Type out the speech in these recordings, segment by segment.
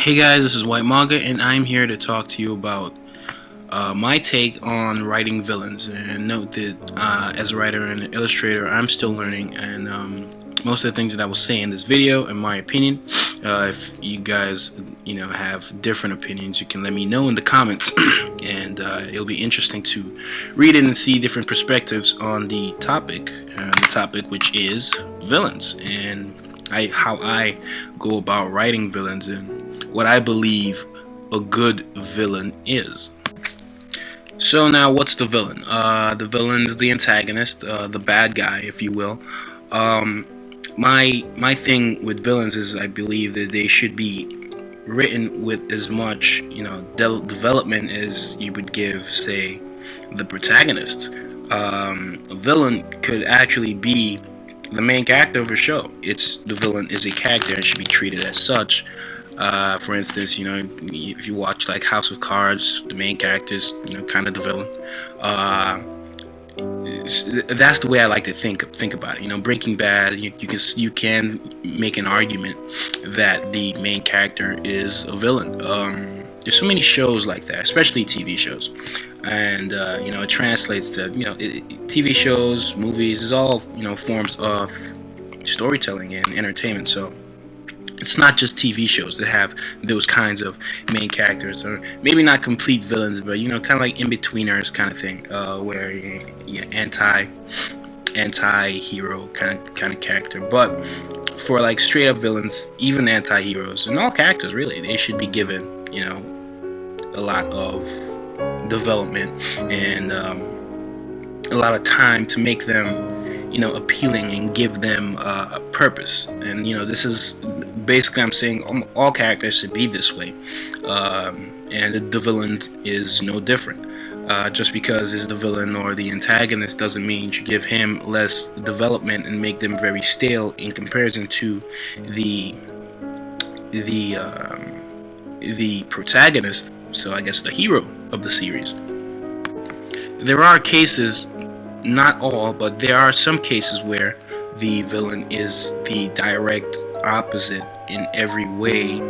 Hey guys, this is White Manga, and I'm here to talk to you about my take on writing villains. And note that as a writer and an illustrator, I'm still learning, and most of the things that I will say in this video, in my opinion, if you guys, have different opinions, you can let me know in the comments, and it'll be interesting to read it and see different perspectives on the topic, which is villains, and how I go about writing villains and what I believe a good villain is. So now, what's the villain? The villain is the antagonist, the bad guy, if you will. My thing with villains is I believe that they should be written with as much development as you would give, say, the protagonist. A villain could actually be the main character of a show. The villain is a character and should be treated as such. For instance, if you watch like House of Cards, the main character is kind of the villain. That's the way I like to think about it. Breaking Bad, you can make an argument that the main character is a villain. There's so many shows like that, especially TV shows, and it translates to TV shows, movies is all forms of storytelling and entertainment. So it's not just TV shows that have those kinds of main characters, or maybe not complete villains, but kind of like in-betweeners kind of thing, where anti-hero kind of character. But for like straight up villains, even anti-heroes and all characters really, they should be given a lot of development and a lot of time to make them appealing and give them a purpose. And this is basically, I'm saying all characters should be this way, and the villain is no different. Just because it's the villain or the antagonist doesn't mean you should give him less development and make them very stale in comparison to the protagonist, so I guess the hero of the series. There are cases, not all, but there are some cases where the villain is the direct opposite in every way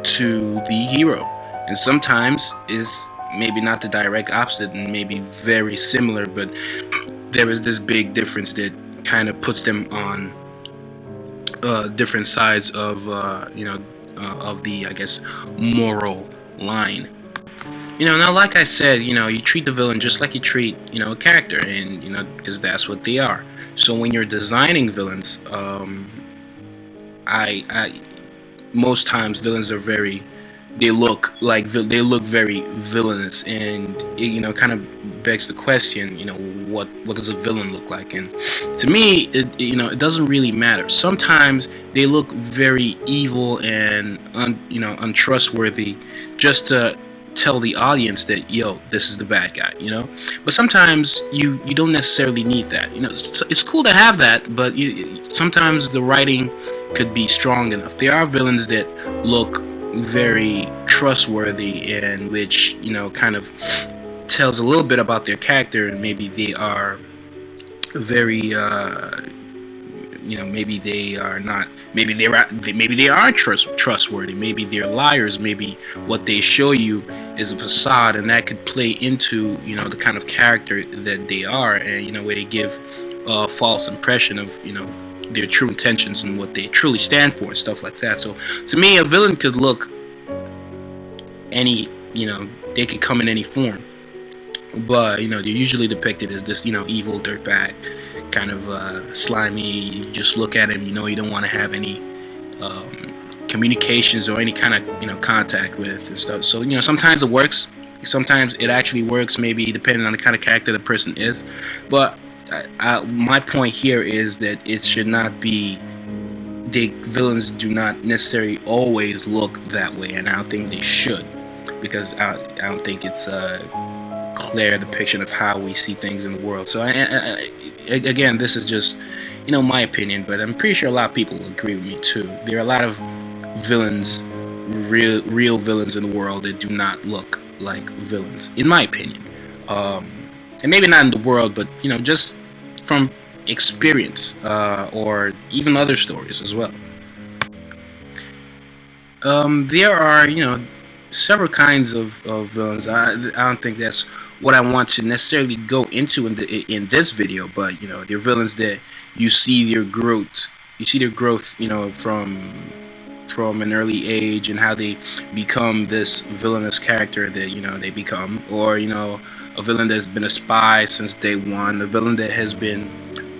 to the hero, and sometimes is maybe not the direct opposite and maybe very similar, but there is this big difference that kind of puts them on different sides of the, I guess, moral line. Now, like I said, you treat the villain just like you treat, a character, and, because that's what they are. So when you're designing villains, most times villains are they look very villainous, and it kind of begs the question, what does a villain look like? And to me, it doesn't really matter. Sometimes they look very evil and untrustworthy, just to tell the audience that this is the bad guy, but sometimes you don't necessarily need that. It's cool to have that, but sometimes the writing could be strong enough. There are villains that look very trustworthy, and which kind of tells a little bit about their character, and maybe they are very maybe they are not, maybe they are trustworthy, maybe they're liars, maybe what they show you is a facade, and that could play into the kind of character that they are, and where they give a false impression of their true intentions and what they truly stand for and stuff like that. So to me, a villain could look they could come in any form, but they're usually depicted as this evil dirtbag, kind of slimy. You just look at him, you don't want to have any communications or any kind of contact with and stuff. So sometimes it works, sometimes it actually works, maybe depending on the kind of character the person is. But my point here is that it should not be, the villains do not necessarily always look that way, and I don't think they should, because I don't think it's clear depiction of how we see things in the world. So again, this is just my opinion, but I'm pretty sure a lot of people will agree with me too. There are a lot of villains, real villains in the world that do not look like villains, in my opinion, and maybe not in the world, but just from experience, or even other stories as well. There are, several kinds of villains. I don't think that's what I want to necessarily go into in this video, but they're villains that you see their growth. You see their growth, from an early age, and how they become this villainous character that they become, or a villain that's been a spy since day one, a villain that has been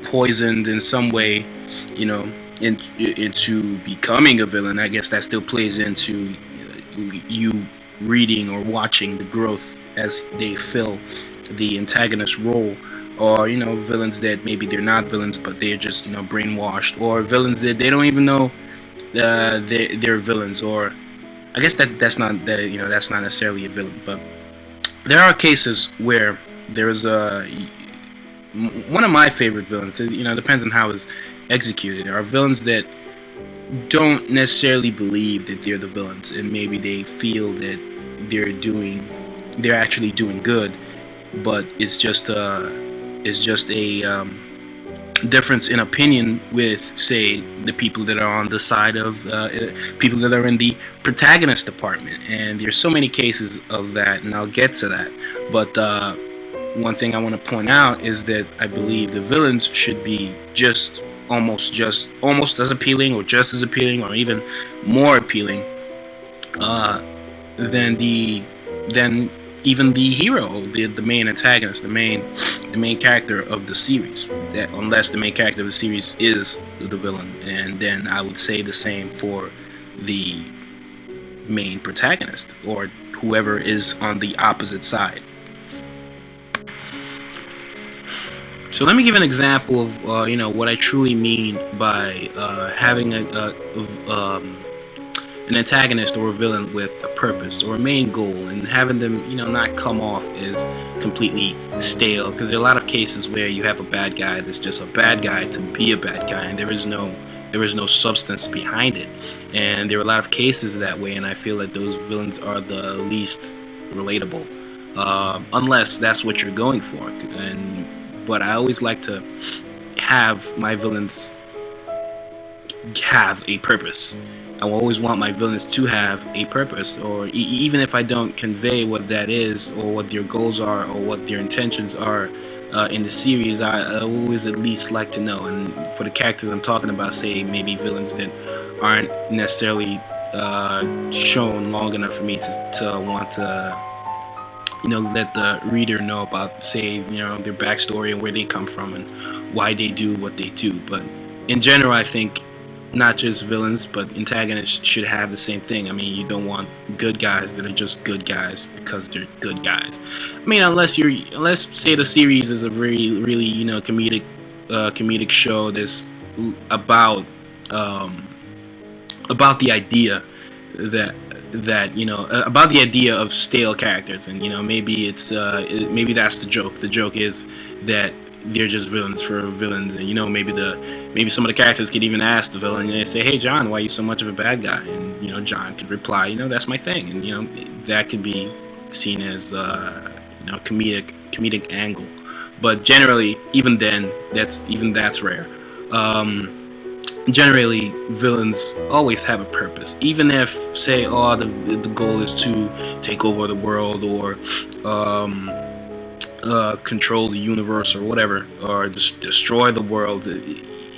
poisoned in some way, you know, into becoming a villain. I guess that still plays into you reading or watching the growth as they fill the antagonist role, or villains that maybe they're not villains but they're just brainwashed, or villains that they don't even know they're villains. Or I guess that's not necessarily a villain, but there are cases where there's one of my favorite villains. Depends on how it's executed. There are villains that don't necessarily believe that they're the villains, and maybe they feel that they're actually doing good, but it's just a difference in opinion with, say, the people that are on the side of people that are in the protagonist department. And there's so many cases of that, and I'll get to that. But one thing I want to point out is that I believe the villains should be almost as appealing, or just as appealing, or even more appealing than even the hero, the main antagonist, the main character of the series. That unless the main character of the series is the villain, and then I would say the same for the main protagonist, or whoever is on the opposite side. So let me give an example of what I truly mean by having an antagonist or a villain with a purpose or a main goal, and having them not come off as completely stale. Because there are a lot of cases where you have a bad guy that's just a bad guy to be a bad guy, and there is no substance behind it. And there are a lot of cases that way, and I feel that those villains are the least relatable, unless that's what you're going for. But I always like to have my villains have a purpose. I will always want my villains to have a purpose, or even if I don't convey what that is, or what their goals are, or what their intentions are in the series, I always at least like to know. And for the characters I'm talking about, say maybe villains that aren't necessarily shown long enough for me to want to let the reader know about, say, their backstory and where they come from and why they do what they do. But in general, I think not just villains, but antagonists should have the same thing. I mean, you don't want good guys that are just good guys because they're good guys. I mean, unless say the series is a very really comedic show that's about the idea about the idea of stale characters, and maybe maybe that's the joke. The joke is that they're just villains for villains, and maybe some of the characters could even ask the villain, and they say, "Hey John, why are you so much of a bad guy?" And John could reply, "That's my thing," and that could be seen as comedic angle. But generally, even then, that's rare. Generally, villains always have a purpose, even if, say, the goal is to take over the world, or control the universe, or whatever, or destroy the world.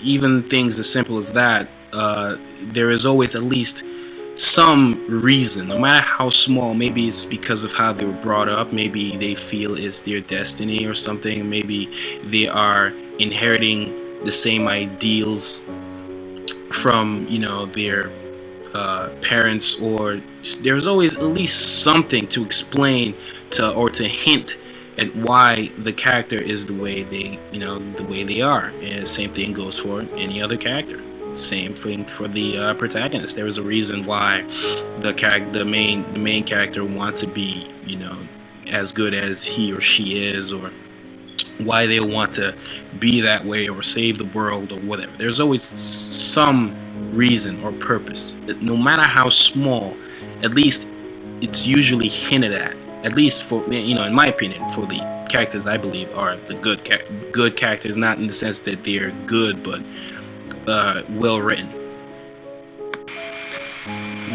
Even things as simple as that, there is always at least some reason, no matter how small. Maybe it's because of how they were brought up, maybe they feel it's their destiny or something, maybe they are inheriting the same ideals from their parents, or there's always at least something to explain or to hint at why the character is the way they are. And the same thing goes for any other character. Same thing for the protagonist. There is a reason why the main character wants to be as good as he or she is, or why they want to be that way, or save the world, or whatever. There's always some reason or purpose, no matter how small. At least it's usually hinted at least for in my opinion, for the characters I believe are the good characters, not in the sense that they're good, but well written.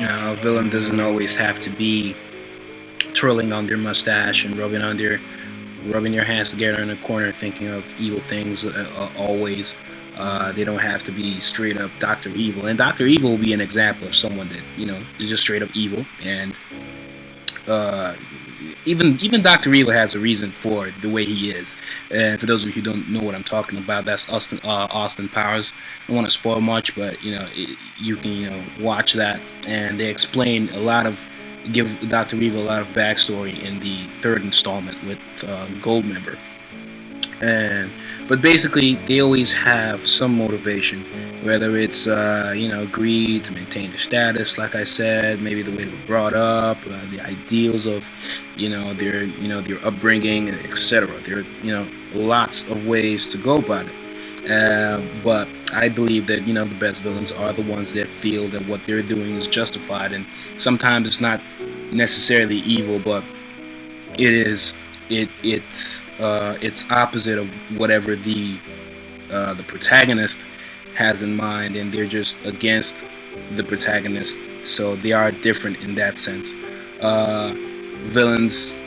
A villain doesn't always have to be twirling on their mustache and rubbing their hands together in a corner, thinking of evil things always. They don't have to be straight up Dr. Evil, and Dr. Evil will be an example of someone that is just straight up evil. And even Dr. Evil has a reason for the way he is. And for those of you who don't know what I'm talking about, that's Austin Powers. I don't want to spoil much, but you can watch that, and they explain give Dr. Evil a lot of backstory in the third installment with Goldmember. But basically, they always have some motivation, whether it's greed to maintain their status, like I said, maybe the way they were brought up, the ideals of their upbringing, etc. There are lots of ways to go about it. But I believe that the best villains are the ones that feel that what they're doing is justified, and sometimes it's not necessarily evil, but it's opposite of whatever the protagonist has in mind, and they're just against the protagonist, so they are different in that sense. Villains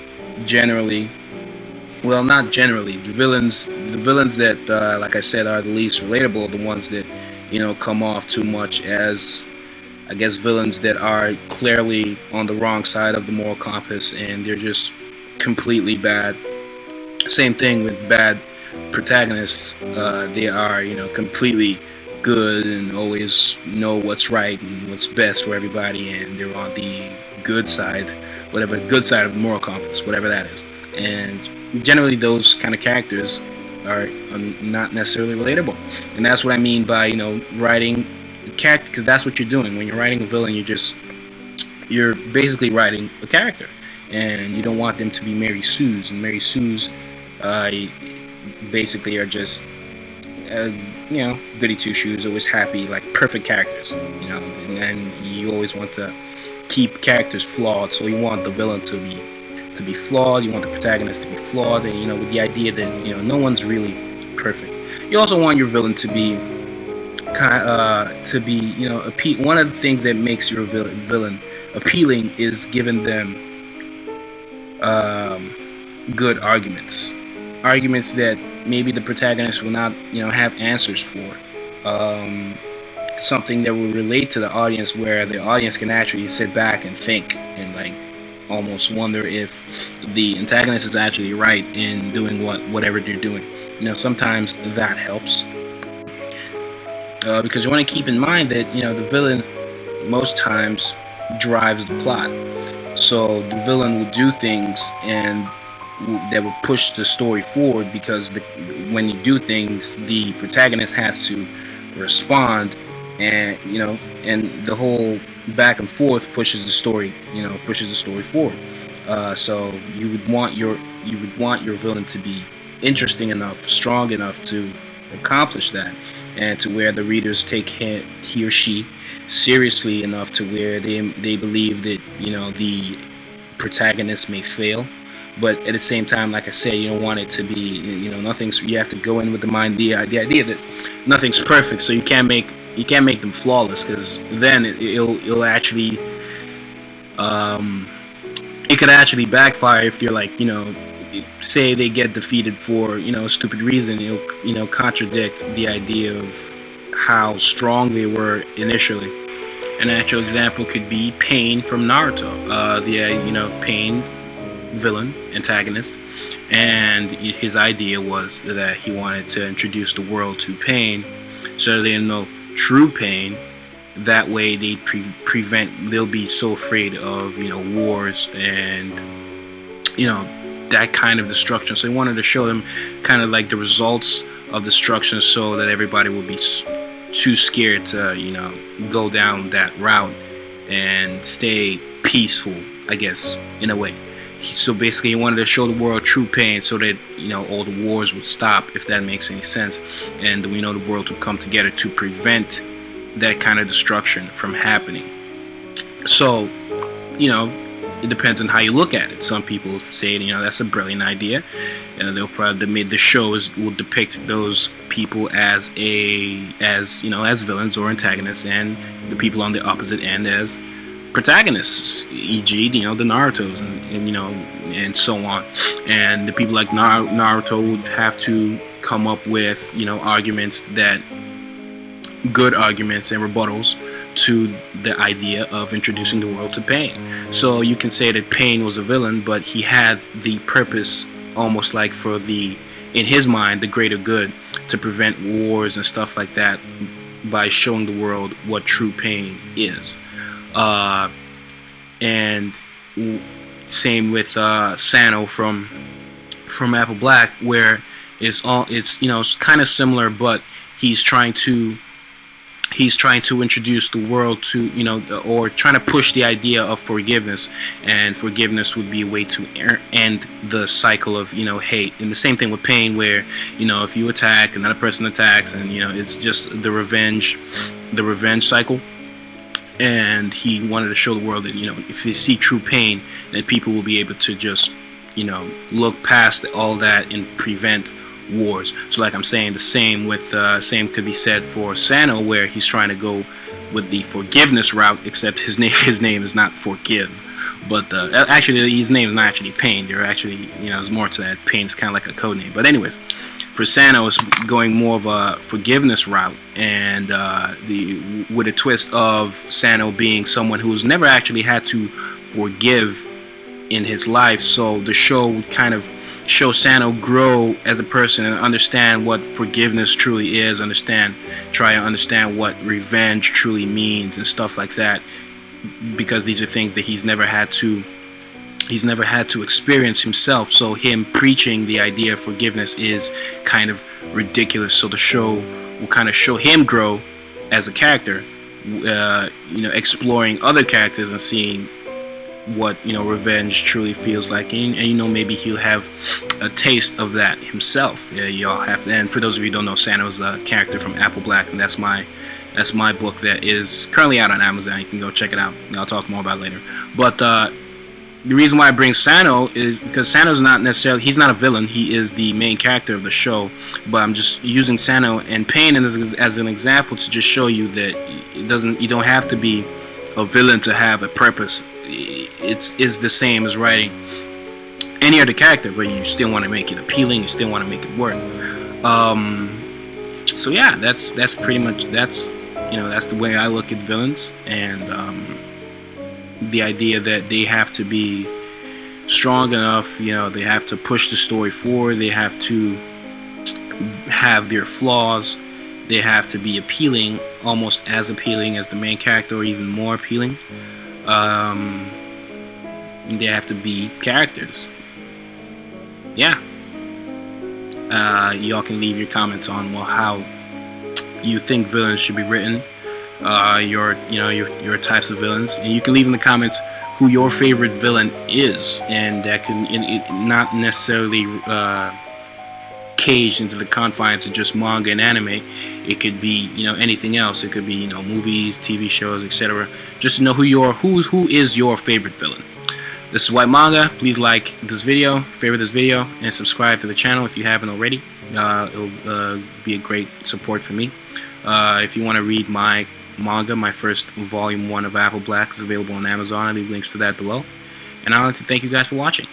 generally, well, not generally, the villains that like I said are the least relatable, the ones that come off too much as, I guess, villains that are clearly on the wrong side of the moral compass, and they're just completely bad. Same thing with bad protagonists. They are completely good and always know what's right and what's best for everybody, and they're on the good side, whatever good side of the moral compass, whatever that is. And generally those kind of characters are not necessarily relatable, and that's what I mean by writing a character, because that's what you're doing when you're writing a villain. You're basically writing a character, and you don't want them to be Mary Sue's, and Mary Sue's basically are just goody two shoes, always happy, like perfect characters, and then you always want to keep characters flawed, so you want the villain to be flawed, you want the protagonist to be flawed, and with the idea that no one's really perfect. You also want your villain to be one of the things that makes your villain appealing is giving them good arguments that maybe the protagonist will not have answers for, something that will relate to the audience, where the audience can actually sit back and think and almost wonder if the antagonist is actually right in doing whatever they're doing. Sometimes that helps, because you want to keep in mind that the villain most times drives the plot. So the villain will do things and that will push the story forward, because when you do things, the protagonist has to respond, and and the whole back and forth pushes the story forward. So you would want your villain to be interesting enough, strong enough to accomplish that, and to where the readers take he or she seriously enough to where they believe that the protagonist may fail, but at the same time, like I said, you don't want it to be nothing's. You have to go in with the idea that nothing's perfect, so you can't make them flawless, because then it'll actually it could actually backfire if you're say they get defeated for a stupid reason. It'll contradict the idea of how strong they were initially. An actual example could be Pain from Naruto. Pain, villain, antagonist, and his idea was that he wanted to introduce the world to pain, so they know true pain. That way they they'll be so afraid of wars and that kind of destruction. So he wanted to show them kind of like the results of destruction, so that everybody would be too scared to go down that route and stay peaceful, I guess, in a way. So basically he wanted to show the world true pain, so that all the wars would stop, if that makes any sense, and the world would come together to prevent that kind of destruction from happening. So it depends on how you look at it. Some people say that's a brilliant idea, and they'll probably the shows will depict those people as villains or antagonists, and the people on the opposite end as protagonists, e.g., the Naruto's and so on. And the people like Naruto would have to come up with arguments, good arguments and rebuttals to the idea of introducing the world to Pain. So you can say that Pain was a villain, but he had the purpose, almost like in his mind, the greater good, to prevent wars and stuff like that, by showing the world what true pain is. And same with Sano from Apple Black, where it's kind of similar, but he's trying to introduce the world to, or trying to push the idea of forgiveness, and forgiveness would be a way to end the cycle of, hate. And the same thing with Pain, where, if you attack, another person attacks, and, it's just the revenge cycle. And he wanted to show the world that, if they see true pain, then people will be able to just, look past all that and prevent wars. So like I'm saying, the same could be said for Sano, where he's trying to go with the forgiveness route, except his name is not Forgive, but actually his name is not actually Pain. There actually, there's more to that. Pain is kind of like a code name. But anyways, for Sano, it's going more of a forgiveness route, and with a twist of Sano being someone who's never actually had to forgive in his life. So the show would kind of show Sano grow as a person and understand what forgiveness truly is, try to understand what revenge truly means and stuff like that, because these are things that he's never had to experience himself. So him preaching the idea of forgiveness is kind of ridiculous. So the show will kind of show him grow as a character, exploring other characters and seeing what revenge truly feels like, and maybe he'll have a taste of that himself. Y'all have to, and for those of you who don't know, Sano's a character from Apple Black, and that's my book that is currently out on Amazon. You can go check it out. I'll talk more about it later. But the reason why I bring Sano is because Sano's he's not a villain. He is the main character of the show. But I'm just using Sano and Pain as an example to just show you that you don't have to be a villain to have a purpose. It's the same as writing any other character, but you still want to make it appealing. You still want to make it work. So yeah, that's pretty much that's the way I look at villains, and the idea that they have to be strong enough. They have to push the story forward. They have to have their flaws. They have to be appealing, almost as appealing as the main character, or even more appealing. They have to be characters. Yeah. Y'all can leave your comments on how you think villains should be written. Your types of villains, and you can leave in the comments who your favorite villain is, and that can not necessarily caged into the confines of just manga and anime. It could be anything else. It could be movies, TV shows, etc. Just to know who is your favorite villain. This is White Manga. Please like this video, favorite this video, and subscribe to the channel if you haven't already. It'll be a great support for me. If you want to read my manga, my first volume 1 of Apple Black is available on Amazon. I leave links to that below. And I'd like to thank you guys for watching.